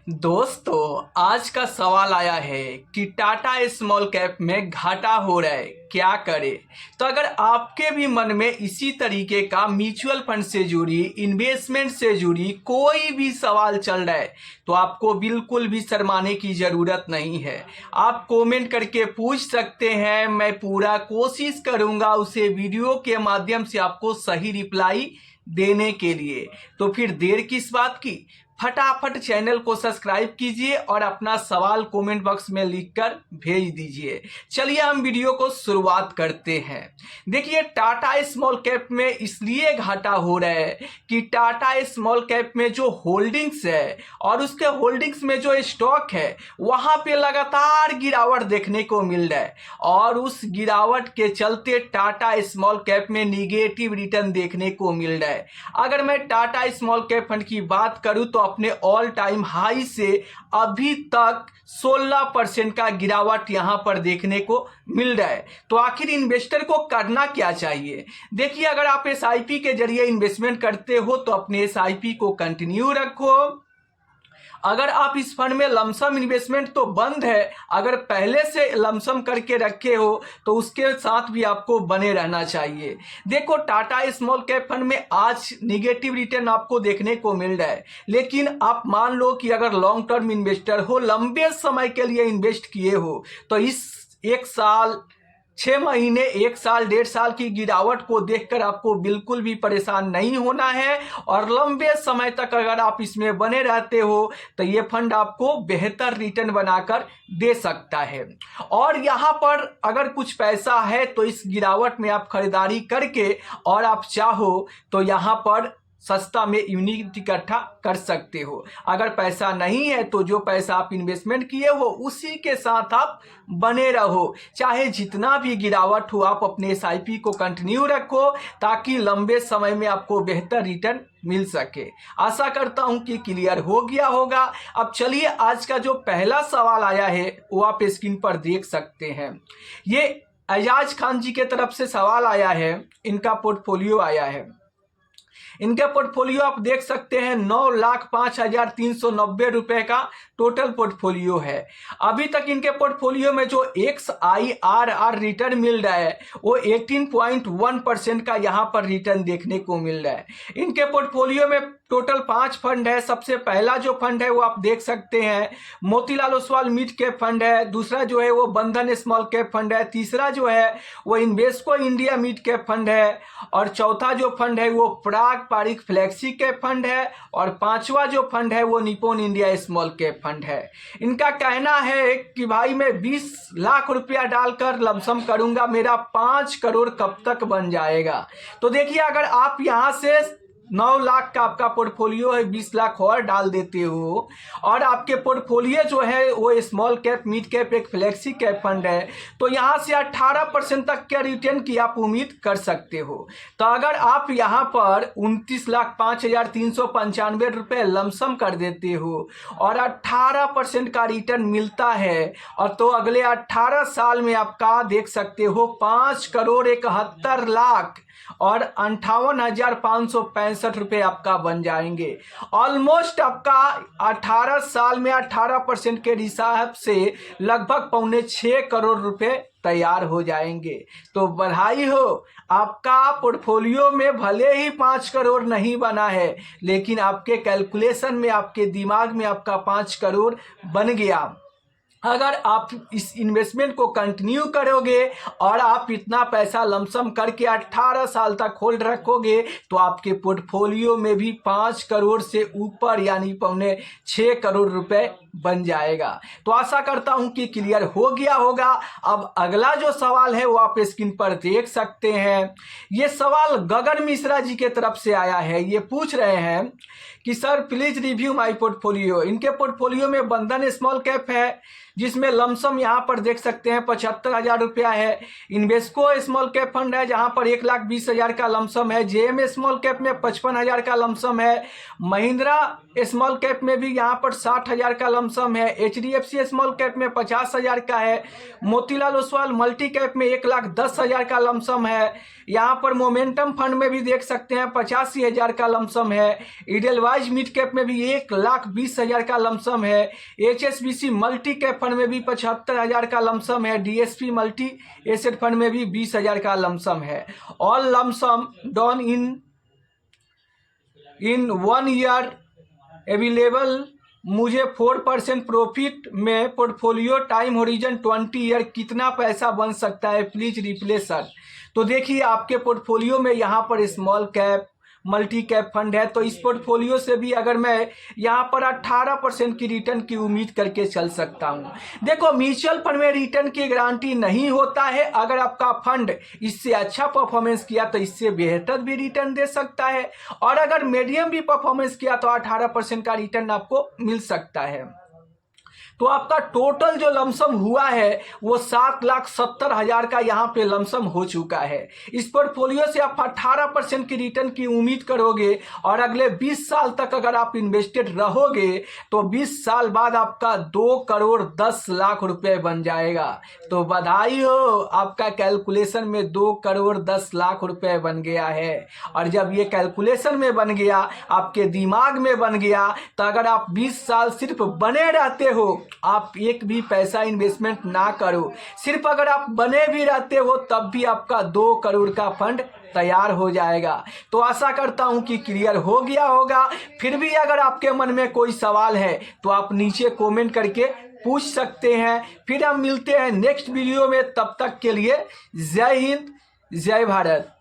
दोस्तों, आज का सवाल आया है कि टाटा स्मॉल कैप में घाटा हो रहा है, क्या करें। तो अगर आपके भी मन में इसी तरीके का म्यूचुअल फंड से जुड़ी, इन्वेस्टमेंट से जुड़ी कोई भी सवाल चल रहा है तो आपको बिल्कुल भी शर्माने की ज़रूरत नहीं है। आप कमेंट करके पूछ सकते हैं, मैं पूरा कोशिश करूंगा उसे वीडियो के माध्यम से आपको सही रिप्लाई देने के लिए। तो फिर देर किस बात की, फटाफट चैनल को सब्सक्राइब कीजिए और अपना सवाल कमेंट बॉक्स में लिखकर भेज दीजिए। चलिए हम वीडियो को शुरुआत करते हैं। देखिए, टाटा स्मॉल कैप में इसलिए घाटा हो रहा है कि टाटा स्मॉल कैप में जो होल्डिंग्स है और उसके होल्डिंग्स में जो स्टॉक है वहां पे लगातार गिरावट देखने को मिल रहा है और उस गिरावट के चलते टाटा स्मॉल कैप में निगेटिव रिटर्न देखने को मिल रहा है। अगर मैं टाटा स्मॉल कैप फंड की बात करूं तो अपने ऑल टाइम हाई से अभी तक 16% का गिरावट यहां पर देखने को मिल रहा है। तो आखिर इन्वेस्टर को करना क्या चाहिए? देखिए, अगर आप एसआईपी के जरिए इन्वेस्टमेंट करते हो तो अपने एसआईपी को कंटिन्यू रखो। अगर आप इस फंड में लमसम इन्वेस्टमेंट तो बंद है, अगर पहले से लमसम करके रखे हो तो उसके साथ भी आपको बने रहना चाहिए। देखो, टाटा स्मॉल कैप फंड में आज निगेटिव रिटर्न आपको देखने को मिल रहा है, लेकिन आप मान लो कि अगर लॉन्ग टर्म इन्वेस्टर हो, लंबे समय के लिए इन्वेस्ट किए हो, तो इस 1 साल 6 महीने 1 साल 1.5 साल की गिरावट को देखकर आपको बिल्कुल भी परेशान नहीं होना है और लंबे समय तक अगर आप इसमें बने रहते हो तो ये फंड आपको बेहतर रिटर्न बनाकर दे सकता है। और यहाँ पर अगर कुछ पैसा है तो इस गिरावट में आप खरीदारी करके और आप चाहो तो यहाँ पर सस्ता में यूनिट इकट्ठा कर सकते हो। अगर पैसा नहीं है तो जो पैसा आप इन्वेस्टमेंट किए हो उसी के साथ आप बने रहो। चाहे जितना भी गिरावट हो, आप अपने एसआईपी को कंटिन्यू रखो ताकि लंबे समय में आपको बेहतर रिटर्न मिल सके। आशा करता हूं कि क्लियर हो गया होगा। अब चलिए, आज का जो पहला सवाल आया है वो आप स्क्रीन पर देख सकते हैं। ये एजाज खान जी के तरफ से सवाल आया है, इनका पोर्टफोलियो आया है। इनके पोर्टफोलियो आप देख सकते हैं 9,05,390 रुपए का टोटल पोर्टफोलियो है। अभी तक इनके पोर्टफोलियो में जो XIRR रिटर्न मिल रहा है वो 18.1% का यहाँ पर रिटर्न देखने को मिल रहा है। इनके पोर्टफोलियो में टोटल 5 फंड है। सबसे पहला जो फंड है वो आप देख सकते हैं Motilal Oswal mid cap fund है, दूसरा जो है वो बंधन स्मॉल कैप फंड है, तीसरा जो है वो Invesco India mid cap fund है और चौथा जो फंड है वो पराग पारिक फ्लेक्सी कैप फंड है और पांचवा जो फंड है वो Nippon India small cap fund है। इनका कहना है कि भाई मैं 20 लाख रुपया डालकर लमसम करूंगा, मेरा 5 करोड़ कब तक बन जाएगा। तो देखिए, अगर आप यहां से 9 लाख का आपका पोर्टफोलियो है, 20 लाख और डाल देते हो और आपके पोर्टफोलियो जो है वो स्मॉल कैप मिड कैप एक फ्लेक्सी कैप फंड है, तो यहाँ से 18% तक के रिटर्न की आप उम्मीद कर सकते हो। तो अगर आप यहाँ पर 29,05,395 रुपये लमसम कर देते हो और 18% का रिटर्न मिलता है और तो अगले 18 साल में आपका देख सकते हो 5,71,00,000 और 58,565 रुपये आपका बन जाएंगे। ऑलमोस्ट आपका 18 साल में 18% के हिसाब से लगभग 5.25 करोड़ रुपए तैयार हो जाएंगे। तो बधाई हो, आपका पोर्टफोलियो में भले ही 5 करोड़ नहीं बना है, लेकिन आपके कैलकुलेशन में, आपके दिमाग में आपका 5 करोड़ बन गया। अगर आप इस इन्वेस्टमेंट को कंटिन्यू करोगे और आप इतना पैसा लमसम करके 18 साल तक होल्ड रखोगे तो आपके पोर्टफोलियो में भी 5 करोड़ से ऊपर यानी 5.25 करोड़ रुपए बन जाएगा। तो आशा करता हूं कि क्लियर हो गया होगा। अब अगला जो सवाल है वो आप स्क्रीन पर देख सकते हैं। ये सवाल गगन मिश्रा जी के तरफ से आया है। ये पूछ रहे हैं कि sir please review my portfolio. इनके पोर्टफोलियो में बंधन स्मॉल कैप है जिसमें लमसम यहाँ पर देख सकते हैं 75,000 रुपया है। इन्वेस्को स्मॉल कैप फंड है जहाँ पर 1,20,000 का लमसम है। JM स्मॉल कैप में 55,000 का लमसम है। महिंद्रा स्मॉल कैप में भी यहाँ पर 60,000 का लमसम है। HDFC स्मॉल कैप में 50,000 का है। मोतीलाल ओसवाल मल्टी कैप में 1,10,000 का लमसम है। यहाँ पर मोमेंटम फंड में भी देख सकते हैं 85,000 का लमसम है। ईडेलवाइस वाइज मिड कैप में भी 1,20,000 का लमसम है। HSBC मल्टी कैप फंड में भी 75,000 का लमसम है। DSP मल्टी एसेट फंड में भी 20,000 का लमसम है। ऑल लमसम डॉन इन 1 ईयर अवेलेबल। मुझे 4% प्रॉफिट में पोर्टफोलियो टाइम होरिजन 20 ईयर कितना पैसा बन सकता है, प्लीज रिप्ले सर। तो देखिए आपके पोर्टफोलियो में यहाँ पर small cap multi cap fund है, तो इस पोर्टफोलियो से भी अगर मैं यहाँ पर 18% की रिटर्न की उम्मीद करके चल सकता हूँ। देखो म्यूचुअल फंड में रिटर्न की गारंटी नहीं होता है। अगर आपका फंड इससे अच्छा परफॉर्मेंस किया तो इससे बेहतर भी रिटर्न दे सकता है, और अगर मीडियम भी परफॉर्मेंस किया तो 18% का रिटर्न आपको मिल सकता है। तो आपका टोटल जो लमसम हुआ है वो 7,70,000 का यहाँ पे लमसम हो चुका है। इस पोर्टफोलियो से आप 18% की रिटर्न की उम्मीद करोगे, और अगले 20 साल तक अगर आप इन्वेस्टेड रहोगे तो 20 साल बाद आपका 2,10,00,000 रुपए बन जाएगा। तो बधाई हो, आपका कैलकुलेशन में 2,10,00,000 रुपए बन गया है। और जब ये कैलकुलेशन में बन गया, आपके दिमाग में बन गया, तो अगर आप 20 साल सिर्फ बने रहते हो, आप एक भी पैसा इन्वेस्टमेंट ना करो, सिर्फ अगर आप बने भी रहते हो तब भी आपका 2 करोड़ का फंड तैयार हो जाएगा। तो आशा करता हूं कि क्लियर हो गया होगा। फिर भी अगर आपके मन में कोई सवाल है तो आप नीचे कमेंट करके पूछ सकते हैं। फिर हम मिलते हैं नेक्स्ट वीडियो में, तब तक के लिए जय हिंद, जय भारत।